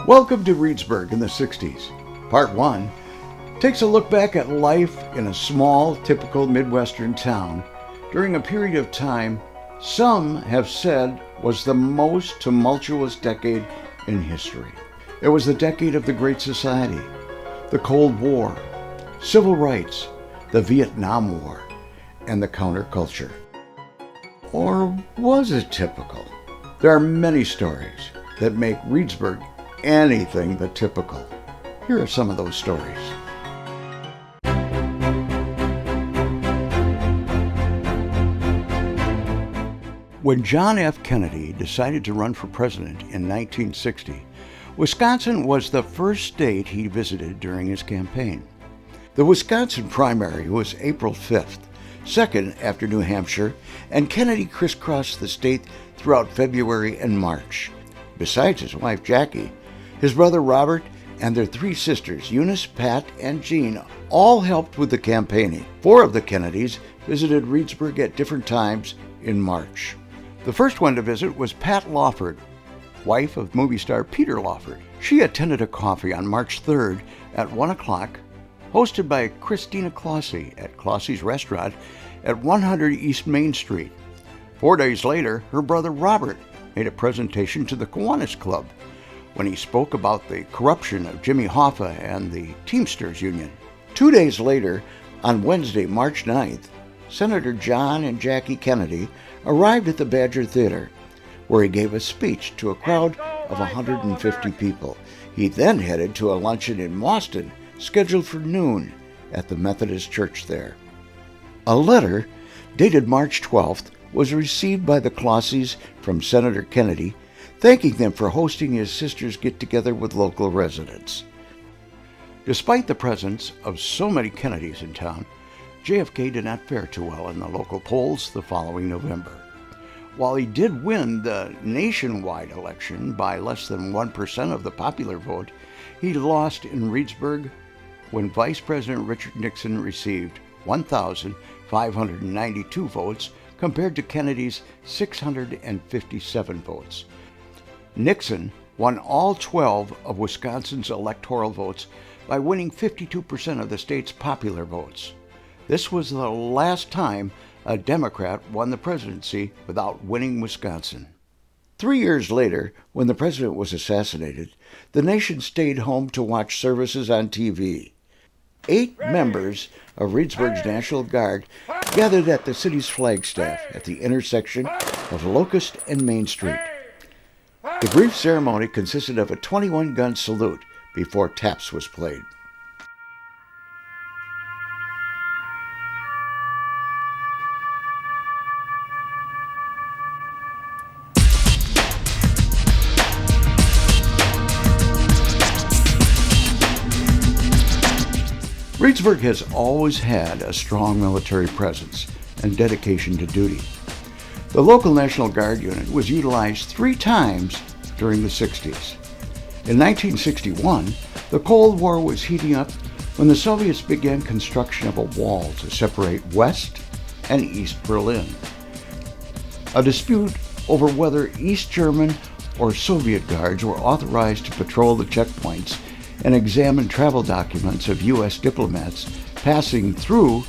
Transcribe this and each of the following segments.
Welcome to Reedsburg in the 60s. Part 1 takes a look back at life in a small, typical Midwestern town during a period of time some have said was the most tumultuous decade in history. It was the decade of the Great Society, the Cold War, civil rights, the Vietnam War, and the counterculture. Or was it typical? There are many stories that make Reedsburg anything but typical. Here are some of those stories. When John F. Kennedy decided to run for president in 1960, Wisconsin was the first state he visited during his campaign. The Wisconsin primary was April 5th, second after New Hampshire, and Kennedy crisscrossed the state throughout February and March. Besides his wife Jackie, his brother Robert and their three sisters, Eunice, Pat, and Jean, all helped with the campaigning. 4 of the Kennedys visited Reedsburg at different times in March. The first one to visit was Pat Lawford, wife of movie star Peter Lawford. She attended a coffee on March 3rd at 1 o'clock, hosted by Christina Clossie at Clossie's Restaurant at 100 East Main Street. 4 days later, her brother Robert made a presentation to the Kiwanis Club when he spoke about the corruption of Jimmy Hoffa and the Teamsters Union. 2 days later, on Wednesday, March 9th, Senator John and Jackie Kennedy arrived at the Badger Theater, where he gave a speech to a crowd of 150 people. He then headed to a luncheon in Boston, scheduled for noon at the Methodist Church there. A letter, dated March 12th, was received by the Clossies from Senator Kennedy, thanking them for hosting his sister's get-together with local residents. Despite the presence of so many Kennedys in town, JFK did not fare too well in the local polls the following November. While he did win the nationwide election by less than 1% of the popular vote, he lost in Reedsburg when Vice President Richard Nixon received 1,592 votes compared to Kennedy's 657 votes. Nixon won all 12 of Wisconsin's electoral votes by winning 52% of the state's popular votes. This was the last time a Democrat won the presidency without winning Wisconsin. 3 years later, when the president was assassinated, the nation stayed home to watch services on TV. 8 members of Reedsburg's National Guard gathered at the city's flagstaff at the intersection of Locust and Main Street. The brief ceremony consisted of a 21-gun salute before taps was played. Reedsburg has always had a strong military presence and dedication to duty. The local National Guard unit was utilized 3 times during the 60s. In 1961, the Cold War was heating up when the Soviets began construction of a wall to separate West and East Berlin. A dispute over whether East German or Soviet guards were authorized to patrol the checkpoints and examine travel documents of U.S. diplomats passing through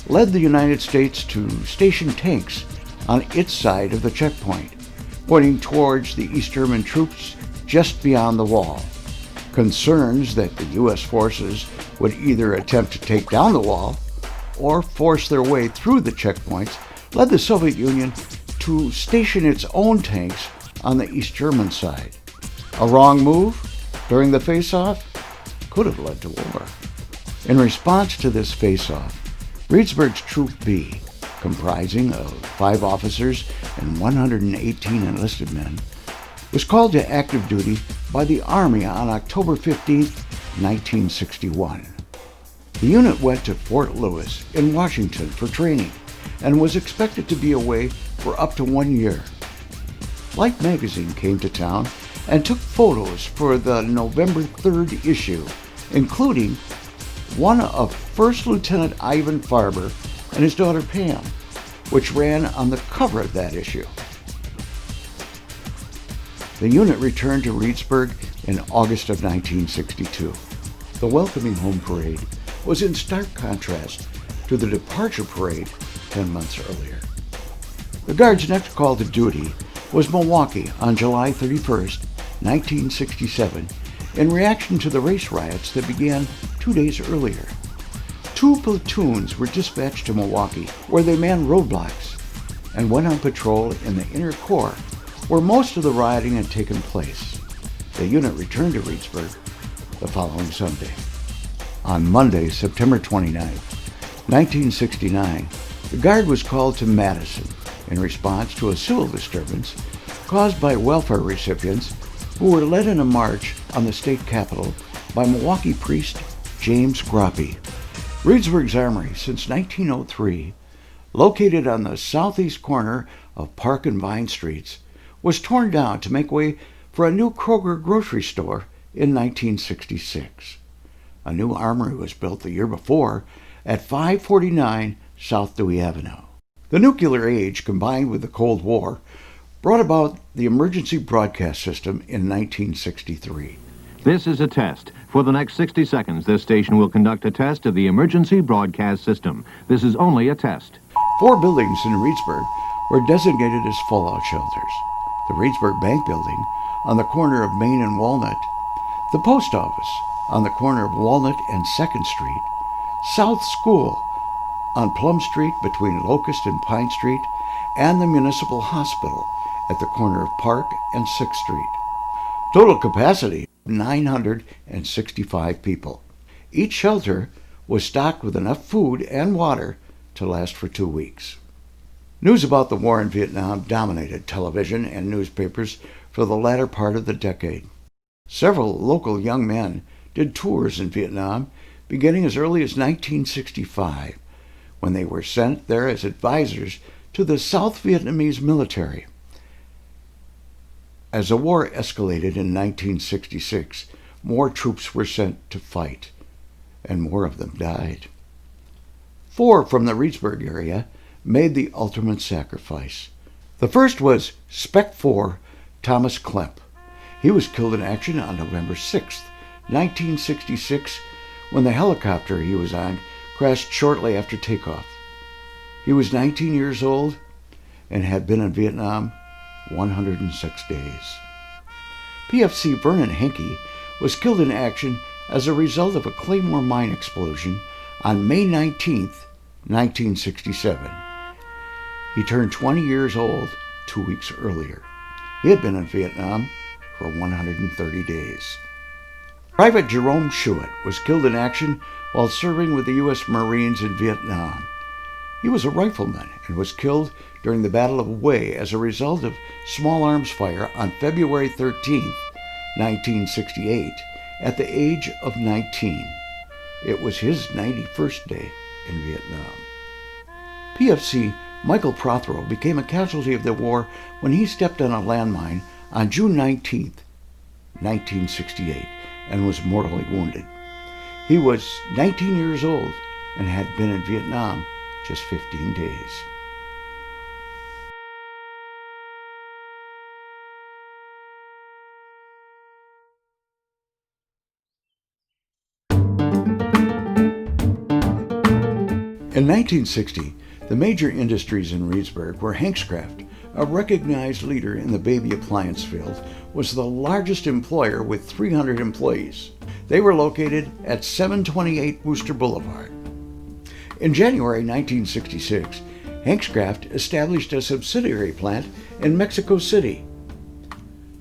led the United States to station tanks on its side of the checkpoint, pointing towards the East German troops just beyond the wall. Concerns that the U.S. forces would either attempt to take down the wall or force their way through the checkpoints led the Soviet Union to station its own tanks on the East German side. A wrong move during the face-off could have led to war. In response to this face-off, Reedsburg's Troop B, comprising of 5 officers and 118 enlisted men, was called to active duty by the Army on October 15, 1961. The unit went to Fort Lewis in Washington for training and was expected to be away for up to 1 year. Life magazine came to town and took photos for the November 3rd issue, including one of First Lieutenant Ivan Farber and his daughter Pam, which ran on the cover of that issue. The unit returned to Reedsburg in August of 1962. The welcoming home parade was in stark contrast to the departure parade 10 months earlier. The Guard's next call to duty was Milwaukee on July 31st, 1967, in reaction to the race riots that began 2 days earlier. 2 platoons were dispatched to Milwaukee, where they manned roadblocks and went on patrol in the inner core, where most of the rioting had taken place. The unit returned to Reedsburg the following Sunday. On Monday, September 29, 1969, the Guard was called to Madison in response to a civil disturbance caused by welfare recipients who were led in a march on the state capitol by Milwaukee priest James Groppe. Reedsburg's armory, since 1903, located on the southeast corner of Park and Vine Streets, was torn down to make way for a new Kroger grocery store in 1966. A new armory was built the year before at 549 South Dewey Avenue. The nuclear age, combined with the Cold War, brought about the emergency broadcast system in 1963. This is a test. For the next 60 seconds, this station will conduct a test of the emergency broadcast system. This is only a test. 4 buildings in Reedsburg were designated as fallout shelters. The Reedsburg Bank Building on the corner of Main and Walnut, the Post Office on the corner of Walnut and 2nd Street, South School on Plum Street between Locust and Pine Street, and the Municipal Hospital at the corner of Park and 6th Street. Total capacity, 965 people. Each shelter was stocked with enough food and water to last for 2 weeks. News about the war in Vietnam dominated television and newspapers for the latter part of the decade. Several local young men did tours in Vietnam beginning as early as 1965, when they were sent there as advisors to the South Vietnamese military. As the war escalated in 1966, more troops were sent to fight, and more of them died. 4 from the Reedsburg area made the ultimate sacrifice. The first was Spec 4 Thomas Klemp. He was killed in action on November 6, 1966, when the helicopter he was on crashed shortly after takeoff. He was 19 years old and had been in Vietnam 106 days. PFC Vernon Henke was killed in action as a result of a Claymore mine explosion on May 19, 1967. He turned 20 years old 2 weeks earlier. He had been in Vietnam for 130 days. Private Jerome Schuett was killed in action while serving with the U.S. Marines in Vietnam. He was a rifleman and was killed during the Battle of Hue as a result of small arms fire on February 13, 1968, at the age of 19. It was his 91st day in Vietnam. PFC Michael Prothero became a casualty of the war when he stepped on a landmine on June 19, 1968, and was mortally wounded. He was 19 years old and had been in Vietnam just 15 days. In 1960, the major industries in Reedsburg were Hankscraft, a recognized leader in the baby appliance field, was the largest employer with 300 employees. They were located at 728 Wooster Boulevard. In January 1966, Hankscraft established a subsidiary plant in Mexico City.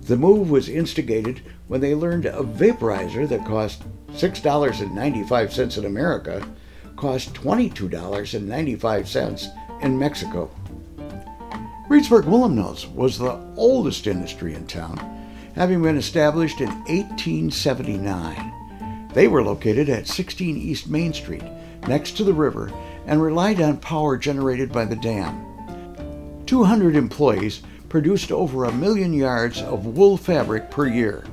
The move was instigated when they learned a vaporizer that cost $6.95 in America cost $22.95 in Mexico. Reedsburg Knowles was the oldest industry in town, having been established in 1879. They were located at 16 East Main Street, next to the river, and relied on power generated by the dam. 200 employees produced over 1 million yards of wool fabric per year.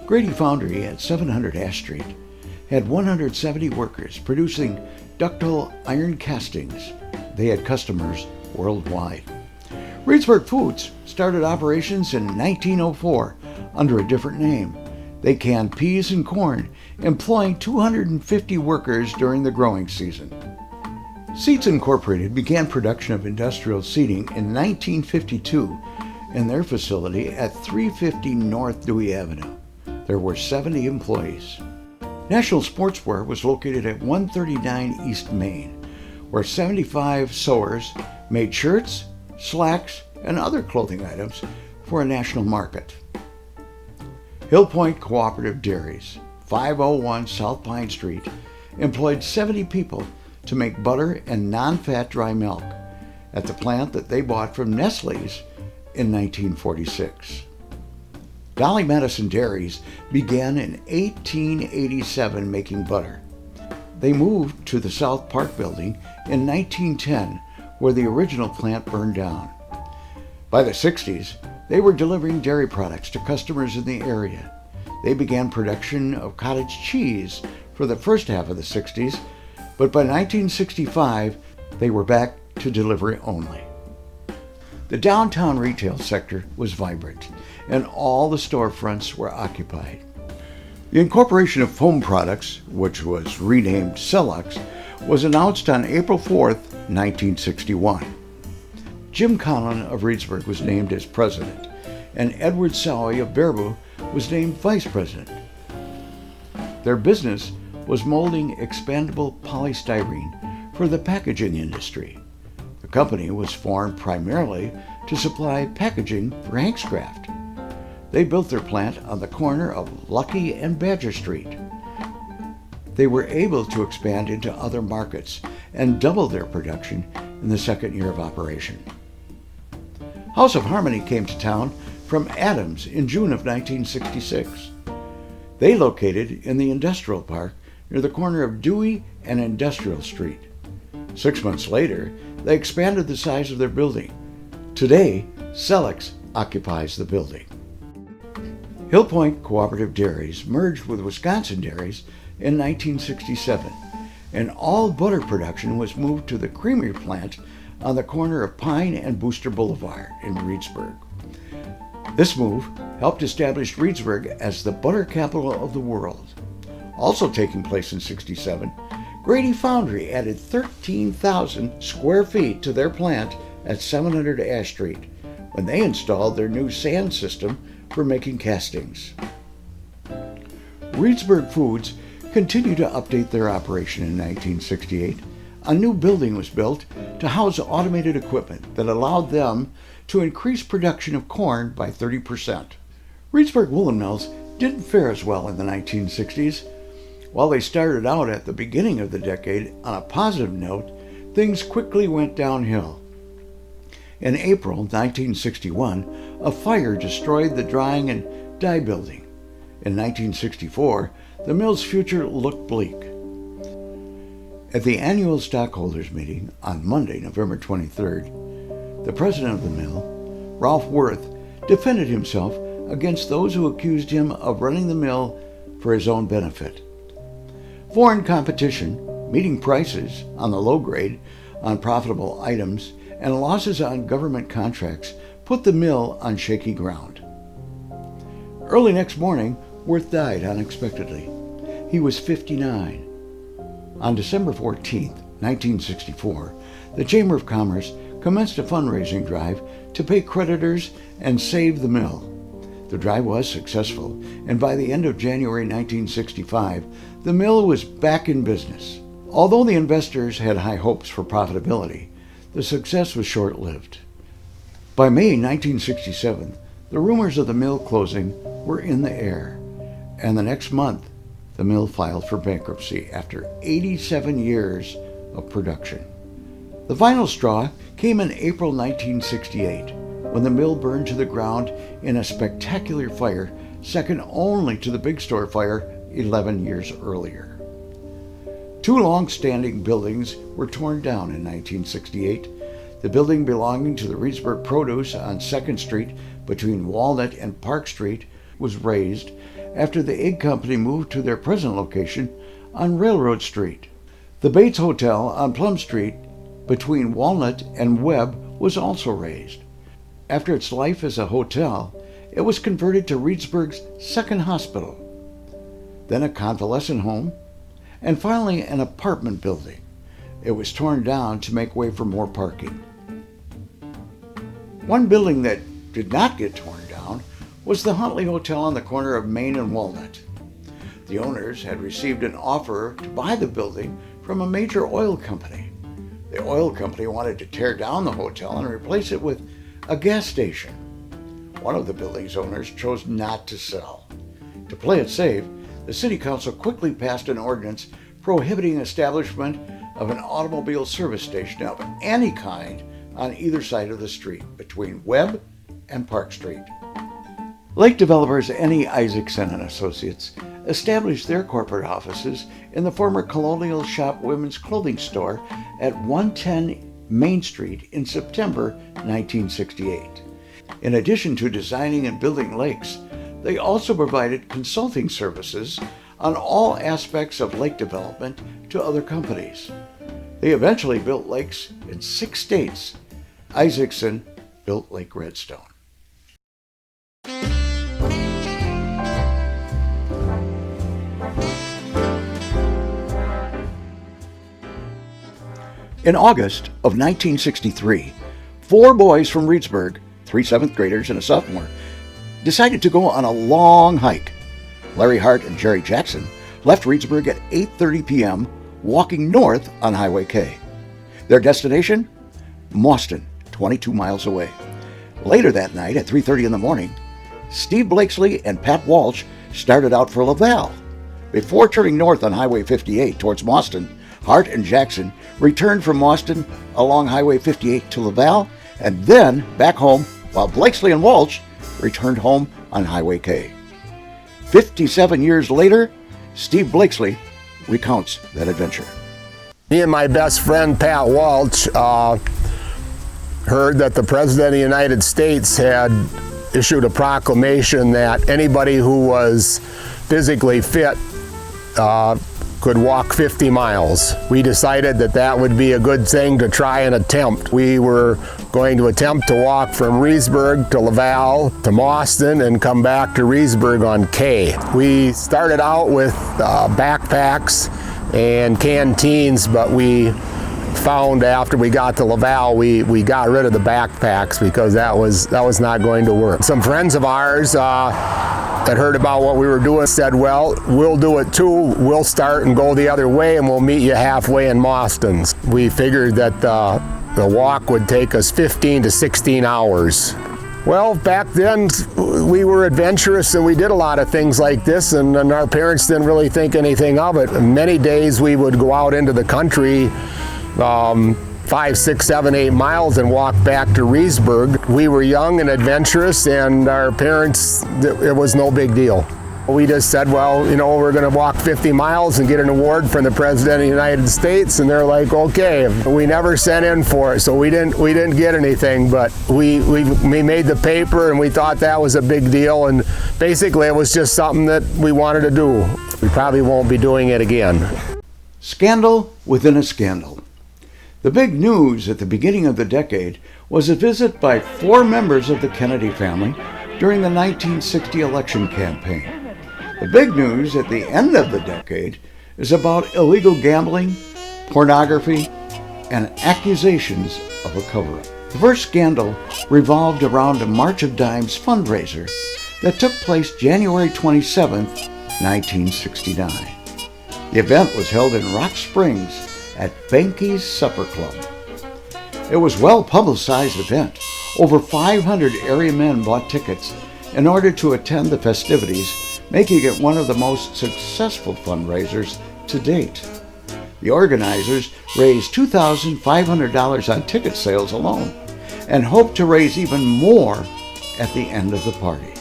Grady Foundry at 700 Ash Street had 170 workers producing ductile iron castings. They had customers worldwide. Reedsburg Foods started operations in 1904 under a different name. They canned peas and corn, employing 250 workers during the growing season. Seeds Incorporated began production of industrial seating in 1952 in their facility at 350 North Dewey Avenue. There were 70 employees. National Sportswear was located at 139 East Main, where 75 sewers made shirts, slacks, and other clothing items for a national market. Hill Point Cooperative Dairies, 501 South Pine Street, employed 70 people to make butter and non-fat dry milk at the plant that they bought from Nestle's in 1946. Dolly Madison Dairies began in 1887 making butter. They moved to the South Park building in 1910, where the original plant burned down. By the 60s, they were delivering dairy products to customers in the area. They began production of cottage cheese for the first half of the 60s, but by 1965, they were back to delivery only. The downtown retail sector was vibrant, and all the storefronts were occupied. The incorporation of foam products, which was renamed Celux, was announced on April 4, 1961. Jim Conlon of Reedsburg was named as president, and Edward Sowie of Baraboo was named vice president. Their business was molding expandable polystyrene for the packaging industry. The company was formed primarily to supply packaging for Hank's Craft. They built their plant on the corner of Lucky and Badger Street. They were able to expand into other markets and double their production in the second year of operation. House of Harmony came to town from Adams in June of 1966. They located in the industrial park near the corner of Dewey and Industrial Street. 6 months later, they expanded the size of their building. Today, Celux occupies the building. Hill Point Cooperative Dairies merged with Wisconsin Dairies in 1967, and all butter production was moved to the creamery plant on the corner of Pine and Booster Boulevard in Reedsburg. This move helped establish Reedsburg as the butter capital of the world. Also taking place in '67, Grady Foundry added 13,000 square feet to their plant at 700 Ash Street when they installed their new sand system for making castings. Reedsburg Foods continued to update their operation in 1968. A new building was built to house automated equipment that allowed them to increase production of corn by 30%. Reedsburg Woolen Mills didn't fare as well in the 1960s. While they started out at the beginning of the decade on a positive note, things quickly went downhill. In April 1961, a fire destroyed the drying and dye building. In 1964, the mill's future looked bleak. At the annual stockholders meeting on Monday, November 23rd, the president of the mill, Ralph Worth, defended himself against those who accused him of running the mill for his own benefit. Foreign competition, meeting prices on the low grade on profitable items, and losses on government contracts put the mill on shaky ground. Early next morning, Worth died unexpectedly. He was 59. On December 14, 1964, the Chamber of Commerce commenced a fundraising drive to pay creditors and save the mill. The drive was successful, and by the end of January 1965, the mill was back in business. Although the investors had high hopes for profitability, the success was short-lived. By May 1967, the rumors of the mill closing were in the air, and the next month, the mill filed for bankruptcy after 87 years of production. The final straw came in April 1968, when the mill burned to the ground in a spectacular fire, second only to the Big Store fire 11 years earlier. Two long-standing buildings were torn down in 1968. The building belonging to the Reedsburg Produce on 2nd Street between Walnut and Park Street was razed after the egg company moved to their present location on Railroad Street. The Bates Hotel on Plum Street between Walnut and Webb was also razed. After its life as a hotel, it was converted to Reedsburg's second hospital, then a convalescent home, and finally an apartment building. It was torn down to make way for more parking. One building that did not get torn down was the Huntley Hotel on the corner of Main and Walnut. The owners had received an offer to buy the building from a major oil company. The oil company wanted to tear down the hotel and replace it with a gas station. One of the building's owners chose not to sell. To play it safe, the city council quickly passed an ordinance prohibiting establishment of an automobile service station of any kind on either side of the street between Webb and Park Street. Lake developers N.E. Isaacson and Associates established their corporate offices in the former Colonial Shop women's clothing store at 110 Main Street in September 1968. In addition to designing and building lakes, they also provided consulting services on all aspects of lake development to other companies. They eventually built lakes in 6 states. Isaacson built Lake Redstone. In August of 1963, 4 boys from Reedsburg, 3 7th graders and a sophomore, decided to go on a long hike. Larry Hart and Jerry Jackson left Reedsburg at 8:30 p.m., walking north on Highway K. Their destination? Mauston, 22 miles away. Later that night at 3:30 in the morning, Steve Blakesley and Pat Walsh started out for Laval. Before turning north on Highway 58 towards Mauston, Hart and Jackson returned from Mauston along Highway 58 to Laval and then back home, while Blakesley and Walsh returned home on Highway K. 57 years later, Steve Blakesley recounts that adventure. Me and my best friend Pat Walsh heard that the President of the United States had issued a proclamation that anybody who was physically fit could walk 50 miles. We decided that that would be a good thing to try and attempt. We were going to attempt to walk from Reedsburg to Laval to Mauston and come back to Reedsburg on K. We started out with backpacks and canteens, but we found after we got to Laval, we got rid of the backpacks because that was not going to work. Some friends of ours that heard about what we were doing said, well, we'll do it too. We'll start and go the other way and we'll meet you halfway in Mauston. We figured that the walk would take us 15 to 16 hours. Well, back then we were adventurous and we did a lot of things like this, and our parents didn't really think anything of it. Many days we would go out into the country 5, 6, 7, 8 miles and walk back to Reedsburg. We were young and adventurous, and our parents, it was no big deal. We just said, well, you know, we're going to walk 50 miles and get an award from the President of the United States, and they're like, okay. We never sent in for it, so we didn't get anything, but we made the paper, and we thought that was a big deal, and basically it was just something that we wanted to do. We probably won't be doing it again. Scandal within a scandal. The big news at the beginning of the decade was a visit by 4 members of the Kennedy family during the 1960 election campaign. The big news at the end of the decade is about illegal gambling, pornography, and accusations of a cover-up. The first scandal revolved around a March of Dimes fundraiser that took place January 27, 1969. The event was held in Rock Springs at Benke's Supper Club. It was a well-publicized event. Over 500 area men bought tickets in order to attend the festivities, making it one of the most successful fundraisers to date. The organizers raised $2,500 on ticket sales alone and hoped to raise even more at the end of the party.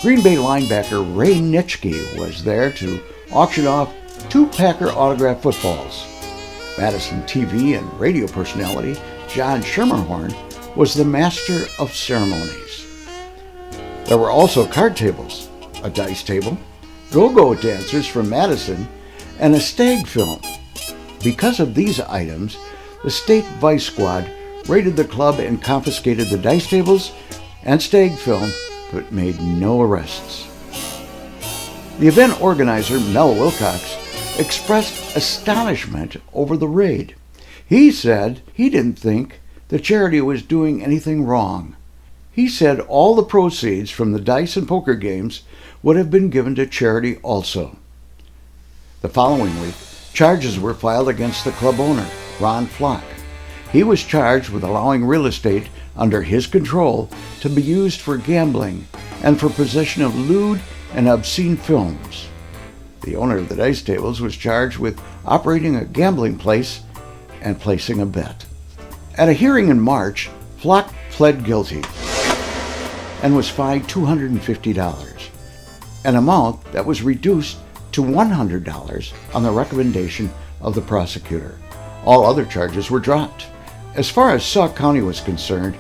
Green Bay linebacker Ray Nitschke was there to auction off 2 Packer autographed footballs. Madison TV and radio personality John Schermerhorn was the master of ceremonies. There were also card tables, a dice table, go-go dancers from Madison, and a stag film. Because of these items, the state vice squad raided the club and confiscated the dice tables and stag film but made no arrests. The event organizer, Mel Wilcox, expressed astonishment over the raid. He said he didn't think the charity was doing anything wrong. He said all the proceeds from the dice and poker games would have been given to charity also. The following week, charges were filed against the club owner, Ron Flock. He was charged with allowing real estate under his control to be used for gambling and for possession of lewd and obscene films. The owner of the dice tables was charged with operating a gambling place and placing a bet. At a hearing in March, Flock pled guilty and was fined $250, an amount that was reduced to $100 on the recommendation of the prosecutor. All other charges were dropped. As far as Sauk County was concerned,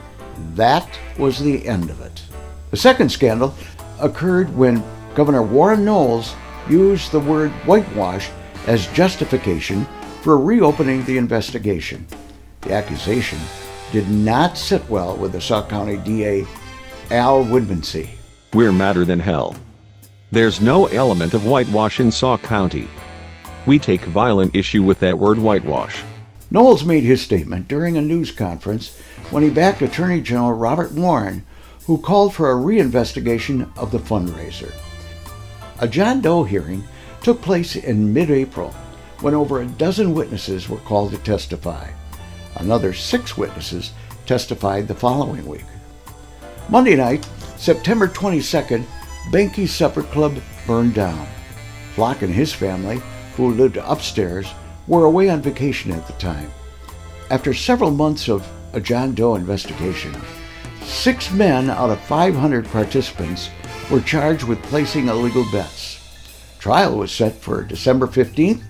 that was the end of it. The second scandal occurred when Governor Warren Knowles used the word whitewash as justification for reopening the investigation. The accusation did not sit well with the Sauk County DA, Al Woodmansee. We're madder than hell. There's no element of whitewash in Sauk County. We take violent issue with that word whitewash. Knowles made his statement during a news conference when he backed Attorney General Robert Warren, who called for a reinvestigation of the fundraiser. A John Doe hearing took place in mid-April when over a dozen witnesses were called to testify. Another 6 witnesses testified the following week. Monday night, September 22nd, Benke's Supper Club burned down. Flock and his family, who lived upstairs, were away on vacation at the time. After several months of a John Doe investigation, 6 men out of 500 participants were charged with placing illegal bets. Trial was set for December 15th,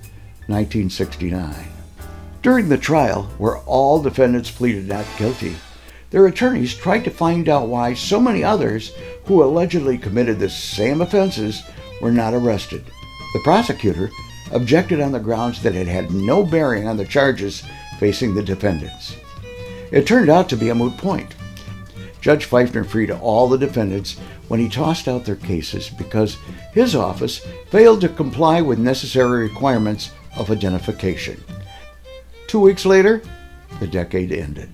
1969. During the trial, where all defendants pleaded not guilty, their attorneys tried to find out why so many others who allegedly committed the same offenses were not arrested. The prosecutor objected on the grounds that it had no bearing on the charges facing the defendants. It turned out to be a moot point. Judge Pfeiffer freed all the defendants when he tossed out their cases because his office failed to comply with necessary requirements of identification. 2 weeks later, the decade ended.